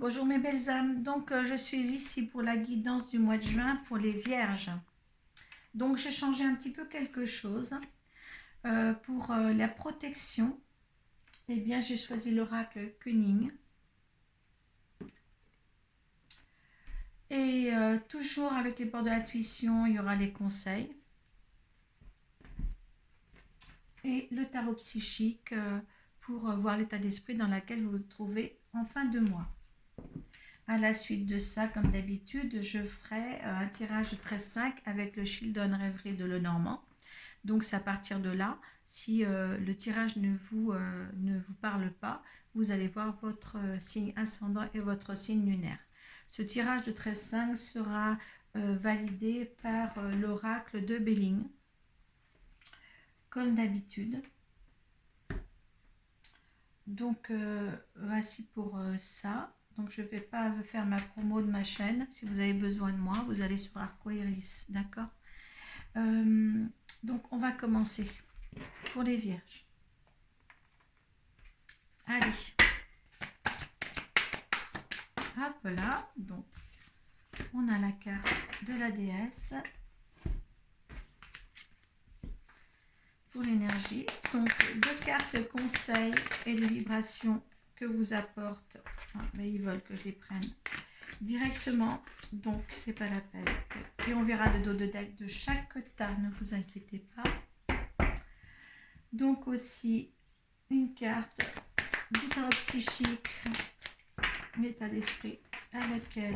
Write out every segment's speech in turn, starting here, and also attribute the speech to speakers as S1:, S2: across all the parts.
S1: Bonjour mes belles âmes, donc je suis ici pour la guidance du mois de juin pour les vierges. Donc j'ai changé un petit peu quelque chose. Pour la protection, eh bien j'ai choisi l'oracle Kuning. Et toujours avec les portes de l'intuition, il y aura les conseils. Et le tarot psychique pour voir l'état d'esprit dans lequel vous vous trouvez en fin de mois. À la suite de ça, comme d'habitude, je ferai un tirage de 13-5 avec le Childon Rêverie de Lenormand. Donc c'est à partir de là, si le tirage ne vous parle pas, vous allez voir votre signe ascendant et votre signe lunaire. Ce tirage de 13-5 sera validé par l'oracle de Belling, comme d'habitude. Donc voici pour ça. Donc je ne vais pas faire ma promo de ma chaîne. Si vous avez besoin de moi, vous allez sur Arcoiris, d'accord. Donc on va commencer pour les vierges. Allez. Hop là. Donc on a la carte de la déesse pour l'énergie. Donc deux cartes conseils et de vibrations que vous apporte. Mais ils veulent que je les prenne directement, donc c'est pas la peine. Et on verra le dos de deck de chaque tas, ne vous inquiétez pas. Donc aussi une carte du tarot psychique, l'état d'esprit à laquelle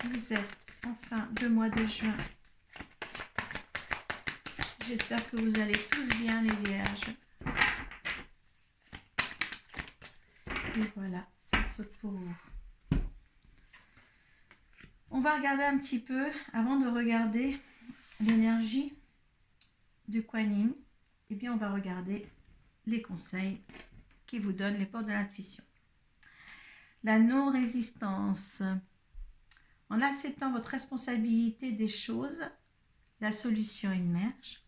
S1: vous êtes en fin de mois de juin. J'espère que vous allez tous bien les vierges. Et voilà, ça saute pour vous. On va regarder un petit peu, avant de regarder l'énergie du Kuan Yin, eh bien on va regarder les conseils qui vous donnent les portes de l'intuition. La non-résistance. En acceptant votre responsabilité des choses, la solution émerge.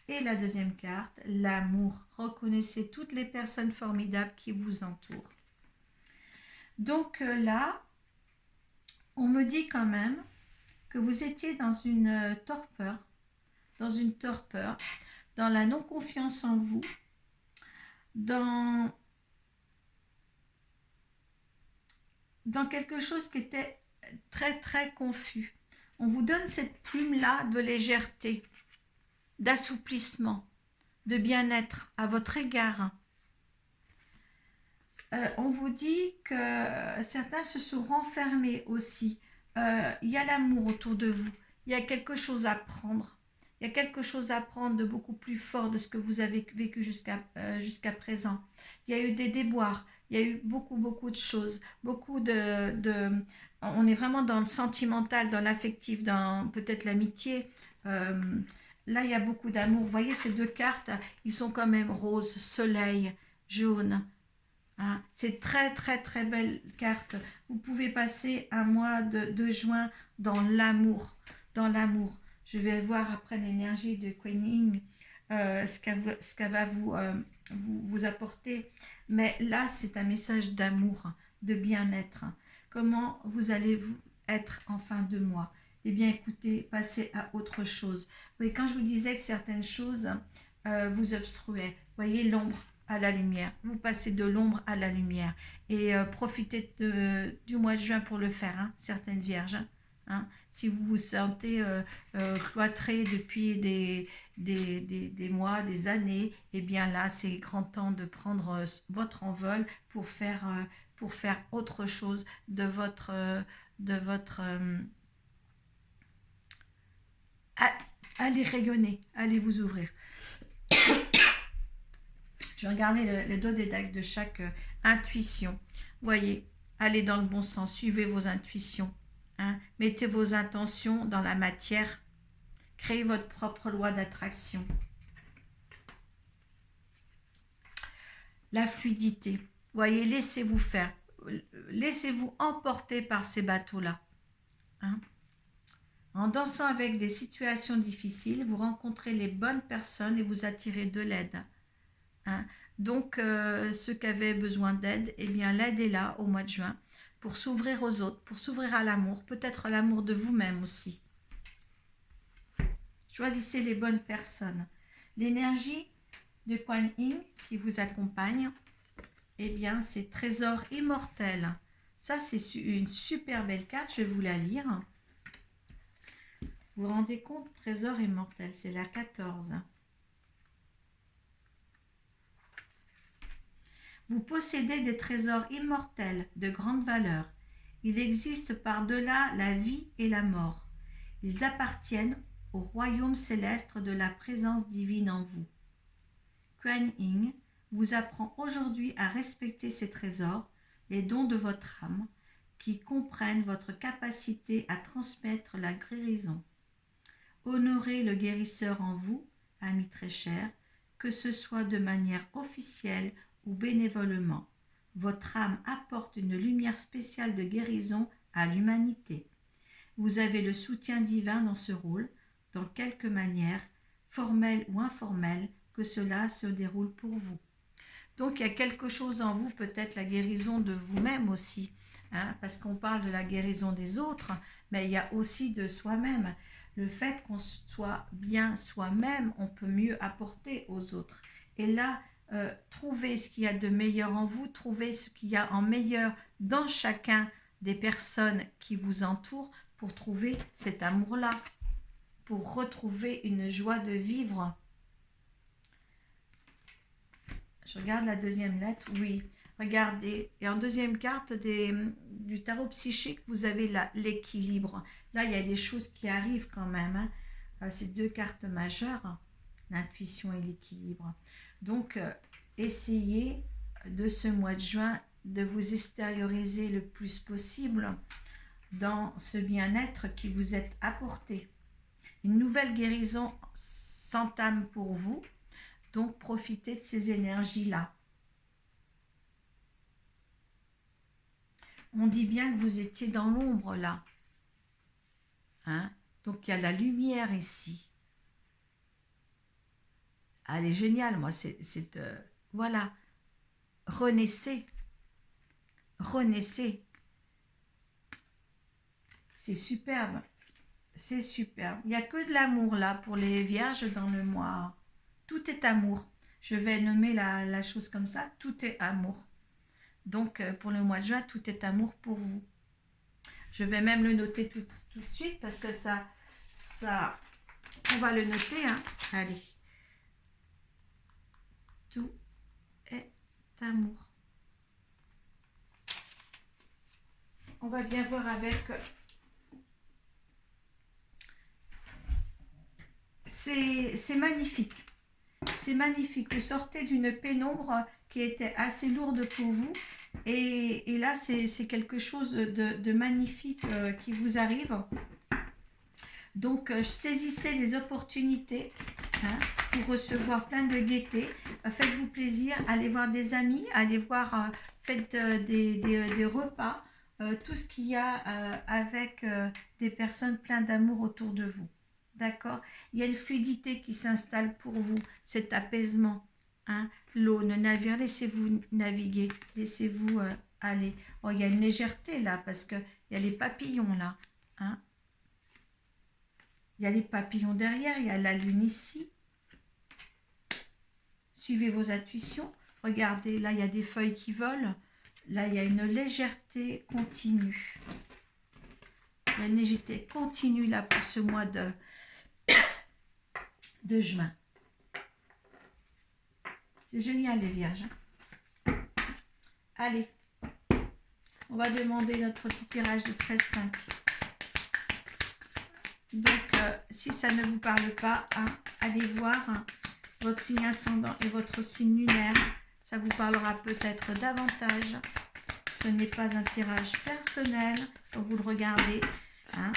S1: Et la deuxième carte, l'amour. Reconnaissez toutes les personnes formidables qui vous entourent. Donc là, on me dit quand même que vous étiez dans une torpeur, dans la non-confiance en vous, dans quelque chose qui était très très confus. On vous donne cette plume-là de légèreté, d'assouplissement, de bien-être à votre égard. On vous dit que certains se sont renfermés aussi. Il y a l'amour autour de vous. Il y a quelque chose à prendre. Il y a quelque chose à prendre de beaucoup plus fort de ce que vous avez vécu jusqu'à présent. Il y a eu des déboires. Il y a eu beaucoup de choses. On est vraiment dans le sentimental, dans l'affectif, dans peut-être l'amitié. Là, il y a beaucoup d'amour. Vous voyez, ces deux cartes, ils sont quand même roses, soleil, jaune. Hein, c'est très belle carte. Vous pouvez passer un mois de juin dans l'amour. Je vais voir après l'énergie de Kuan Yin, ce qu'elle va vous apporter. Mais là, c'est un message d'amour, de bien-être. Comment vous allez être en fin de mois? Eh bien, écoutez, passez à autre chose. Oui, quand je vous disais que certaines choses vous obstruaient, voyez l'ombre à la lumière. Vous passez de l'ombre à la lumière. Et profitez du mois de juin pour le faire, hein, certaines vierges. Hein. Si vous vous sentez cloîtré depuis des mois, des années, eh bien là, c'est grand temps de prendre votre envol pour faire autre chose de votre... allez rayonner, allez vous ouvrir. Je vais regarder le dos des decks de chaque intuition. Voyez, allez dans le bon sens, suivez vos intuitions. Hein. Mettez vos intentions dans la matière. Créez votre propre loi d'attraction. La fluidité. Voyez, laissez-vous faire. Laissez-vous emporter par ces bateaux-là. Hein. En dansant avec des situations difficiles, vous rencontrez les bonnes personnes et vous attirez de l'aide. Hein. Donc, ceux qui avaient besoin d'aide, eh bien, l'aide est là au mois de juin pour s'ouvrir aux autres, pour s'ouvrir à l'amour, peut-être l'amour de vous-même aussi. Choisissez les bonnes personnes. L'énergie de Kuan Yin qui vous accompagne, eh bien, c'est Trésor immortel. Ça, c'est une super belle carte, je vais vous la lire. Vous vous rendez compte, Trésor immortel, c'est la 14. Vous possédez des trésors immortels de grande valeur. Ils existent par-delà la vie et la mort. Ils appartiennent au royaume céleste de la présence divine en vous. Kuan Yin vous apprend aujourd'hui à respecter ces trésors, les dons de votre âme, qui comprennent votre capacité à transmettre la guérison. Honorez le guérisseur en vous, ami très cher, que ce soit de manière officielle ou bénévolement. Votre âme apporte une lumière spéciale de guérison à l'humanité. Vous avez le soutien divin dans ce rôle, dans quelque manière, formelle ou informelle, que cela se déroule pour vous. Donc il y a quelque chose en vous, peut-être la guérison de vous-même aussi, hein, parce qu'on parle de la guérison des autres, mais il y a aussi de soi-même. Le fait qu'on soit bien soi-même, on peut mieux apporter aux autres. Et là, trouvez ce qu'il y a de meilleur en vous, trouvez ce qu'il y a en meilleur dans chacun des personnes qui vous entourent pour trouver cet amour-là, pour retrouver une joie de vivre. Je regarde la deuxième lettre, oui. Regardez, et en deuxième carte du tarot psychique, vous avez l'équilibre. Là, il y a des choses qui arrivent quand même. Hein. C'est deux cartes majeures, l'intuition et l'équilibre. Donc, essayez de ce mois de juin de vous extérioriser le plus possible dans ce bien-être qui vous est apporté. Une nouvelle guérison s'entame pour vous, donc profitez de ces énergies-là. On dit bien que vous étiez dans l'ombre là. Hein? Donc il y a la lumière ici. Ah, elle est géniale, moi. Voilà. Renaissez. Renaissez. C'est superbe. C'est superbe. Il n'y a que de l'amour là pour les vierges dans le mois. Tout est amour. Je vais nommer la chose comme ça. Tout est amour. Donc, pour le mois de juin, tout est amour pour vous. Je vais même le noter tout de suite parce que ça, on va le noter. Hein. Allez. Tout est amour. On va bien voir avec... C'est magnifique. C'est magnifique. Vous sortez d'une pénombre qui était assez lourde pour vous. Et là, c'est quelque chose de magnifique qui vous arrive. Donc, saisissez les opportunités hein, pour recevoir plein de gaieté. Faites-vous plaisir. Allez voir des amis. Allez voir, faites des repas. Tout ce qu'il y a avec des personnes pleines d'amour autour de vous. D'accord? Il y a une fluidité qui s'installe pour vous, cet apaisement. Hein? L'eau, le navire, laissez-vous naviguer, laissez-vous aller. Oh, il y a une légèreté là, parce qu'il y a les papillons là. Hein? Il y a les papillons derrière, il y a la lune ici. Suivez vos intuitions. Regardez, là, il y a des feuilles qui volent. Là, il y a une légèreté continue. Il y a une légèreté continue là pour ce mois de juin. C'est génial les vierges. Allez, on va demander notre petit tirage de 13-5. Donc, si ça ne vous parle pas, hein, allez voir votre signe ascendant et votre signe lunaire. Ça vous parlera peut-être davantage. Ce n'est pas un tirage personnel, donc vous le regardez. Hein.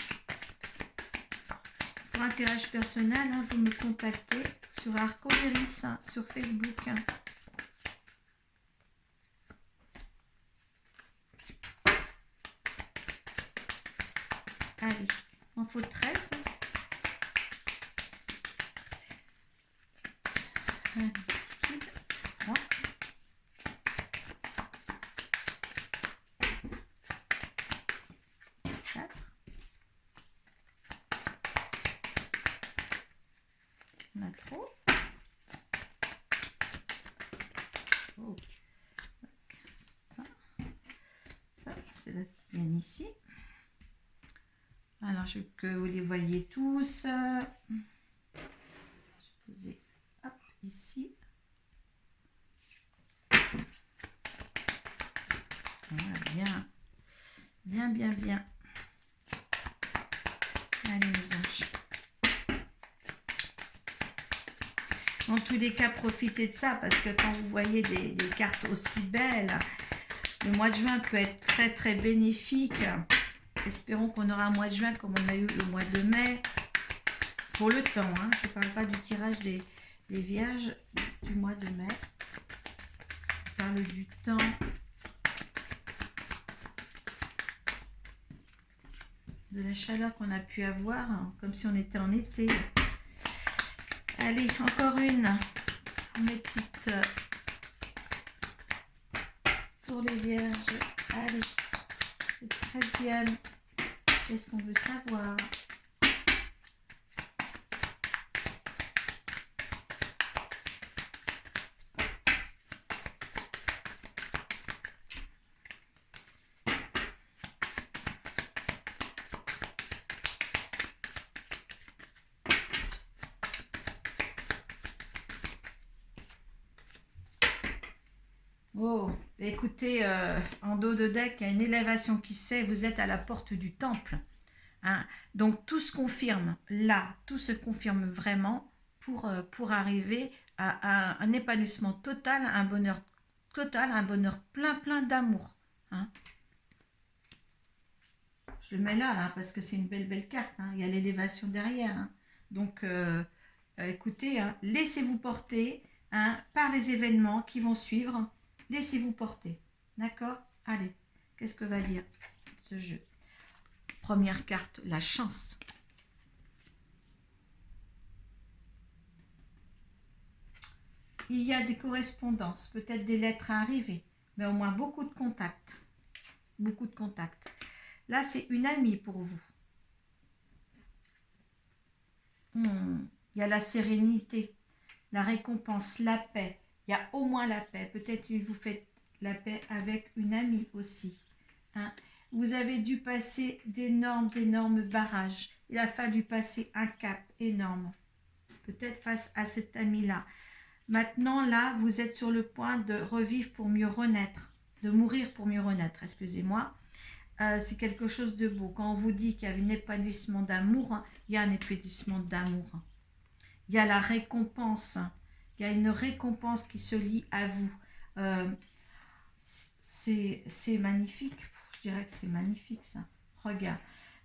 S1: Pour un tirage personnel, hein, vous me contactez sur Arcoiris, hein, sur Facebook. Hein. Allez, il en faut 13. Un petit kit, 3. c'est la 6e ici. Alors, je veux que vous les voyez tous. Je vais poser hop, ici. Voilà, bien. Bien, bien, bien. Allez, les anges. Dans tous les cas, profitez de ça parce que quand vous voyez des cartes aussi belles, le mois de juin peut être très, très bénéfique. Espérons qu'on aura un mois de juin comme on a eu le mois de mai. Pour le temps, hein. Je ne parle pas du tirage des vierges du mois de mai. Je parle du temps. De la chaleur qu'on a pu avoir, hein, comme si on était en été. Allez, encore une. Mes petites pour les vierges. Allez, c'est 13e. Qu'est-ce qu'on veut savoir? Oh, écoutez, en dos de deck, il y a une élévation qui se fait, vous êtes à la porte du temple. Hein. Donc tout se confirme, là, tout se confirme vraiment pour arriver à un épanouissement total, un bonheur total, un bonheur plein, plein d'amour. Hein. Je le mets là, parce que c'est une belle, belle carte. Hein. Il y a l'élévation derrière. Hein. Donc, écoutez, hein, laissez-vous porter par les événements qui vont suivre. Laissez-vous porter. D'accord? Allez, qu'est-ce que va dire ce jeu? Première carte, la chance. Il y a des correspondances, peut-être des lettres à arriver, mais au moins beaucoup de contacts. Beaucoup de contacts. Là, c'est une amie pour vous. Il y a la sérénité, la récompense, la paix. Il y a au moins la paix. Peut-être que vous faites la paix avec une amie aussi. Hein. Vous avez dû passer d'énormes barrages. Il a fallu passer un cap énorme. Peut-être face à cet ami-là. Maintenant, là, vous êtes sur le point de revivre pour mieux renaître. De mourir pour mieux renaître, excusez-moi. C'est quelque chose de beau. Quand on vous dit qu'il y a un épanouissement d'amour, il y a un épanouissement d'amour. Il y a la récompense. Il y a une récompense qui se lie à vous. C'est magnifique. Je dirais que c'est magnifique, ça. Regarde.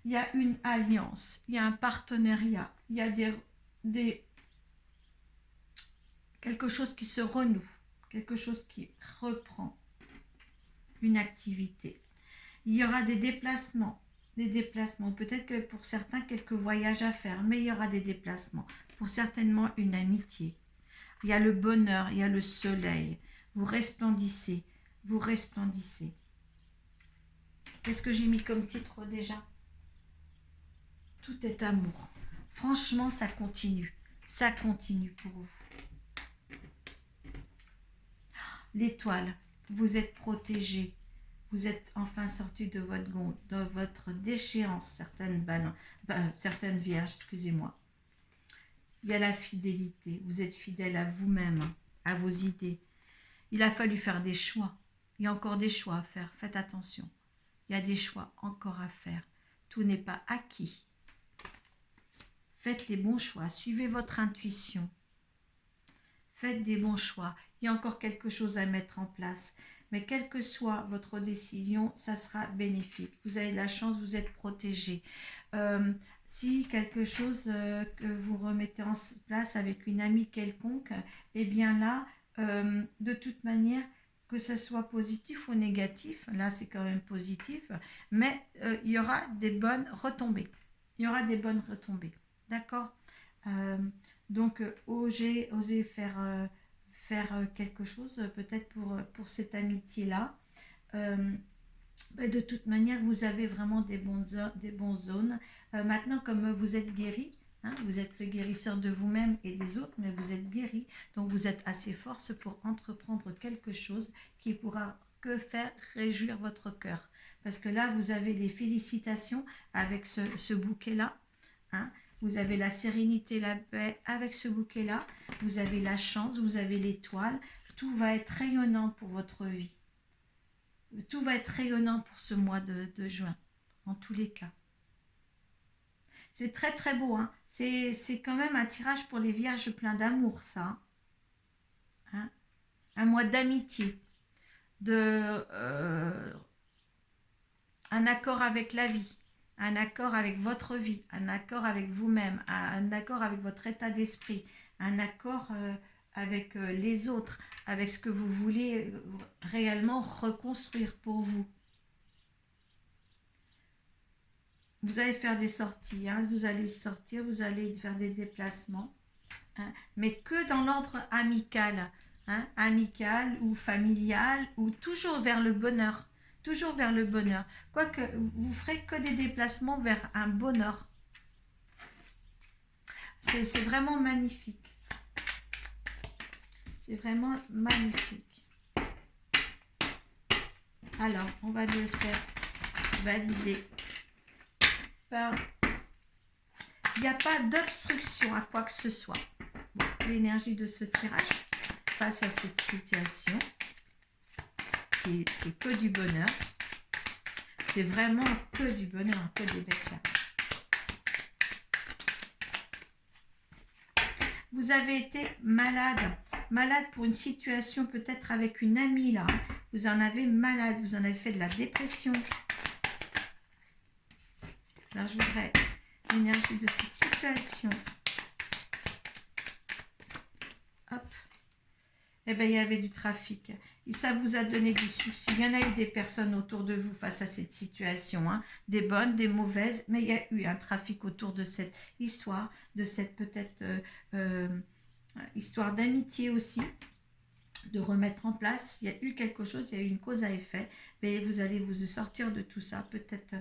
S1: Il y a une alliance. Il y a un partenariat. Il y a quelque chose qui se renoue. Quelque chose qui reprend. Une activité. Il y aura des déplacements. Peut-être que pour certains, quelques voyages à faire, mais il y aura des déplacements. Pour certainement une amitié. Il y a le bonheur, il y a le soleil. Vous resplendissez, vous resplendissez. Qu'est-ce que j'ai mis comme titre déjà? Tout est amour. Franchement, ça continue. Ça continue pour vous. L'étoile, vous êtes protégé. Vous êtes enfin sorti de votre déchéance, certaines vierges, excusez-moi. Il y a la fidélité. Vous êtes fidèle à vous-même, à vos idées. Il a fallu faire des choix. Il y a encore des choix à faire. Faites attention. Il y a des choix encore à faire. Tout n'est pas acquis. Faites les bons choix. Suivez votre intuition. Faites des bons choix. Il y a encore quelque chose à mettre en place. Mais quelle que soit votre décision, ça sera bénéfique. Vous avez de la chance, vous êtes protégé. Si quelque chose que vous remettez en place avec une amie quelconque, eh bien là, de toute manière, que ce soit positif ou négatif, là c'est quand même positif, mais il y aura des bonnes retombées. Il y aura des bonnes retombées. D'accord? Donc, osez faire quelque chose, peut-être pour cette amitié-là. De toute manière, vous avez vraiment des bonnes zones. Maintenant, comme vous êtes guéri, hein, vous êtes le guérisseur de vous-même et des autres, mais vous êtes guéri. Donc, vous êtes assez force pour entreprendre quelque chose qui pourra que faire réjouir votre cœur. Parce que là, vous avez les félicitations avec ce bouquet-là. Hein. Vous avez la sérénité, la paix avec ce bouquet-là. Vous avez la chance, vous avez l'étoile. Tout va être rayonnant pour votre vie. Tout va être rayonnant pour ce mois de juin, en tous les cas. C'est très très beau. Hein. C'est quand même un tirage pour les vierges plein d'amour, ça. Hein. Un mois d'amitié, un accord avec la vie, un accord avec votre vie, un accord avec vous-même, un accord avec votre état d'esprit, un accord avec les autres, avec ce que vous voulez réellement reconstruire pour vous. Vous allez faire des sorties, hein, vous allez sortir, vous allez faire des déplacements, hein, mais que dans l'ordre amical, hein, amical ou familial, ou toujours vers le bonheur. Toujours vers le bonheur. Quoique, vous ferez que des déplacements vers un bonheur. C'est vraiment magnifique. C'est vraiment magnifique. Alors, on va le faire valider par... Il n'y a pas d'obstruction à quoi que ce soit. Bon, l'énergie de ce tirage face à cette situation qui est que du bonheur. C'est vraiment que du bonheur, que des belles cartes. Vous avez été malade pour une situation peut-être avec une amie là. Vous en avez malade, vous en avez fait de la dépression. Alors je voudrais l'énergie de cette situation. Hop. Eh bien, il y avait du trafic. Et ça vous a donné du souci. Il y en a eu des personnes autour de vous face à cette situation. Hein. Des bonnes, des mauvaises. Mais il y a eu un trafic autour de cette histoire. De cette peut-être histoire d'amitié aussi. De remettre en place. Il y a eu quelque chose. Il y a eu une cause à effet. Mais vous allez vous sortir de tout ça. Peut-être,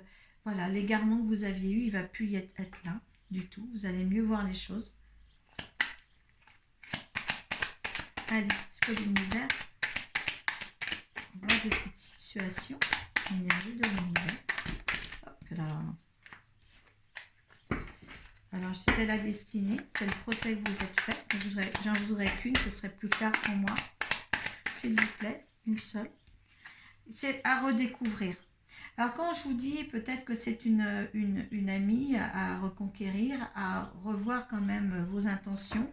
S1: voilà, l'égarement que vous aviez eu, il ne va plus être là du tout. Vous allez mieux voir les choses. Allez, ce que l'univers voit de cette situation, l'énergie de l'univers. Hop là. Alors, c'était la destinée, c'est le procès que vous êtes fait. J'en voudrais qu'une, ce serait plus clair pour moi. S'il vous plaît, une seule. C'est à redécouvrir. Alors, quand je vous dis peut-être que c'est une amie à reconquérir, à revoir quand même vos intentions,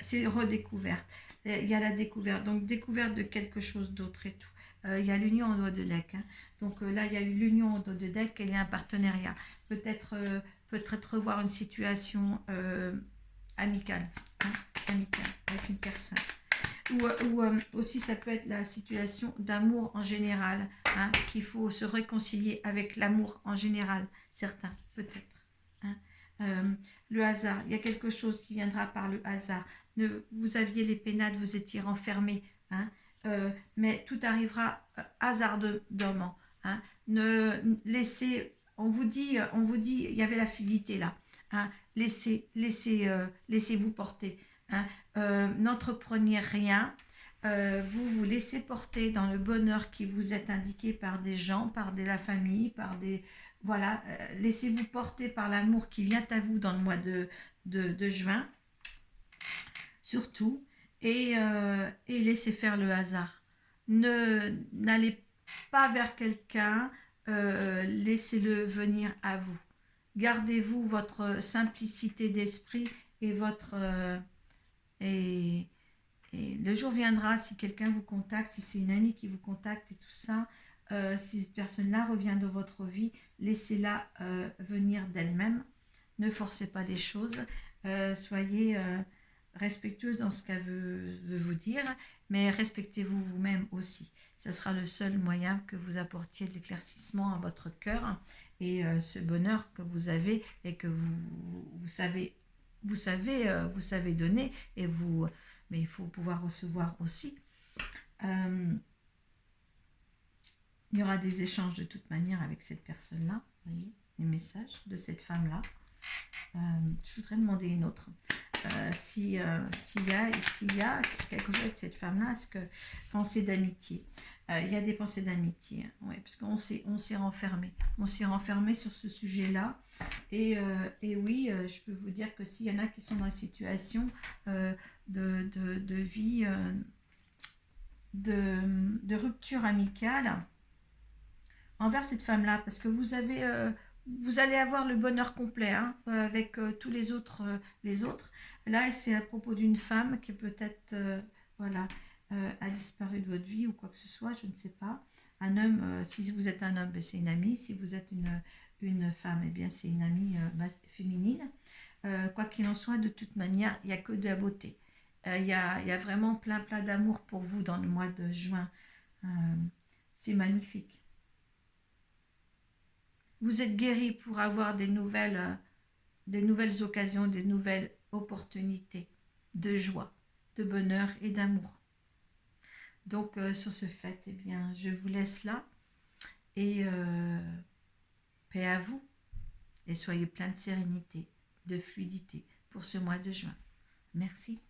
S1: c'est redécouverte. Il y a la découverte, donc découverte de quelque chose d'autre et tout. Il y a l'union en doigt de deck. Hein. Donc là, il y a eu l'union en doigt de deck et il y a un partenariat. Peut-être revoir une situation amicale, hein, amicale, avec une personne. Ou aussi, ça peut être la situation d'amour en général, hein, qu'il faut se réconcilier avec l'amour en général, certains, peut-être. Hein. Le hasard, il y a quelque chose qui viendra par le hasard. Vous aviez les pénates, vous étiez renfermés, hein, mais tout arrivera hasardeusement. Hein. Laissez, on vous dit, il y avait la fluidité là. Hein, laissez-vous porter. Hein, n'entreprenez rien. Vous laissez porter dans le bonheur qui vous est indiqué par des gens, par la famille, par des... Voilà, laissez-vous porter par l'amour qui vient à vous dans le mois de juin. Surtout, et laissez faire le hasard. N'allez pas vers quelqu'un, laissez-le venir à vous. Gardez-vous votre simplicité d'esprit et votre... et le jour viendra, si quelqu'un vous contacte, si c'est une amie qui vous contacte et tout ça, si cette personne-là revient dans votre vie, laissez-la venir d'elle-même. Ne forcez pas les choses. Soyez... respectueuse dans ce qu'elle veut vous dire, mais respectez-vous vous-même aussi. Ce sera le seul moyen que vous apportiez de l'éclaircissement à votre cœur et ce bonheur que vous avez et que vous savez donner, et mais il faut pouvoir recevoir aussi. Il y aura des échanges de toute manière avec cette personne-là, vous voyez, les messages de cette femme-là. Je voudrais demander une autre. S'il y a quelque chose avec cette femme-là, est-ce que pensée d'amitié. Il y a des pensées d'amitié, hein, ouais, parce on s'est renfermé. On s'est renfermé sur ce sujet-là. Et oui, je peux vous dire que s'il y en a qui sont dans une situation de vie, de rupture amicale envers cette femme-là, parce que vous allez avoir le bonheur complet, hein, avec tous les autres. Là, c'est à propos d'une femme qui peut-être, voilà, a disparu de votre vie ou quoi que ce soit, je ne sais pas. Un homme, si vous êtes un homme, ben, c'est une amie. Si vous êtes une femme, eh bien c'est une amie féminine. Quoi qu'il en soit, de toute manière, il n'y a que de la beauté. Il y a vraiment plein d'amour pour vous dans le mois de juin. Euh, c'est magnifique. Vous êtes guéri pour avoir des nouvelles occasions, des nouvelles opportunités de joie, de bonheur et d'amour. Donc, sur ce fait, eh bien, je vous laisse là et paix à vous et soyez plein de sérénité, de fluidité pour ce mois de juin. Merci.